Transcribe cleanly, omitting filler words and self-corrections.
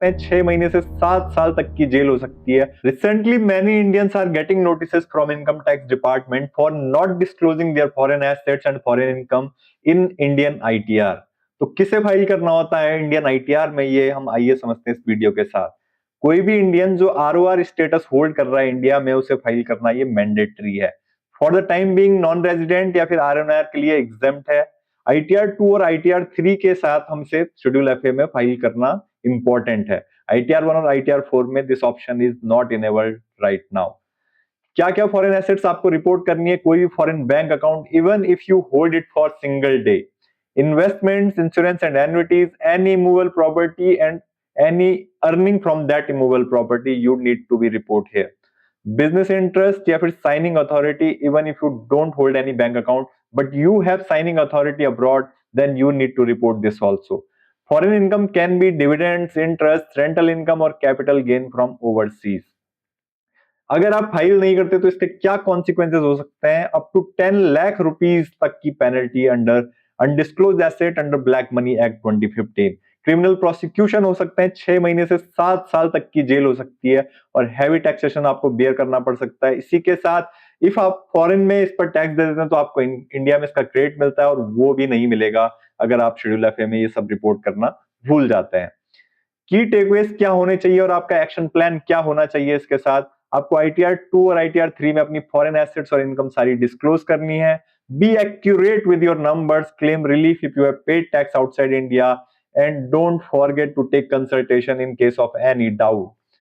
सकते हैं 6 महीने से 7 साल तक की जेल हो सकती है। Recently many Indians are getting notices from income tax department for not disclosing their foreign assets and foreign income in Indian ITR. तो किसे फाइल करना होता है इंडियन आईटीआर में, ये हम आइए समझते हैं इस वीडियो के साथ। कोई भी इंडियन जो आरओआर स्टेटस होल्ड कर रहा है इंडिया में, उसे फाइल करना ये मैंडेटरी है। For the time being non resident या फिर आरएनआर के लिए एग्जेम्प्ट है। आईटीआर 2 और आईटीआर 3 के साथ हमसे शेड्यूल एफए में फाइल करना इंपॉर्टेंट है। आईटीआर 1 और आईटीआर 4 में this option is not enabled right now. क्या क्या फॉरेन एसेट्स आपको रिपोर्ट करनी है? कोई भी foreign bank account, even if you hold it for single day, investments, insurance and annuities, any immovable property and any earning from that immovable property you need to be report here. Business interest या फिर signing authority, even if you don't hold any bank account but you have signing authority abroad, then you need to report this also. Foreign income can be dividends, interest, rental income or capital gain from overseas. अगर आप file नहीं करते तो इसके क्या consequences हो सकते हैं? अप टू 10 लाख रुपीस तक की penalty under undisclosed asset under black money act 2015। Criminal prosecution हो सकते हैं, 6 महीने से 7 साल तक की जेल हो सकती है और हैवी टैक्सेशन आपको बेयर करना पड़ सकता है। इसी के साथ इफ आप फॉरेन में इस पर टैक्स दे देते हैं तो आपको इंडिया में इसका क्रेडिट मिलता है और वो भी नहीं मिलेगा अगर आप शेड्यूल एफए में ये सब रिपोर्ट करना भूल जाते हैं। की टेकअवेज क्या होने चाहिए और आपका एक्शन प्लान क्या होना चाहिए इसके साथ? आपको आईटीआर 2 और आईटीआर 3 में अपनी फॉरेन एसेट्स और इनकम सारी डिस्क्लोज करनी है। Be accurate with your numbers, claim relief if you have paid tax outside India, and don't forget to take consultation in case of any doubt.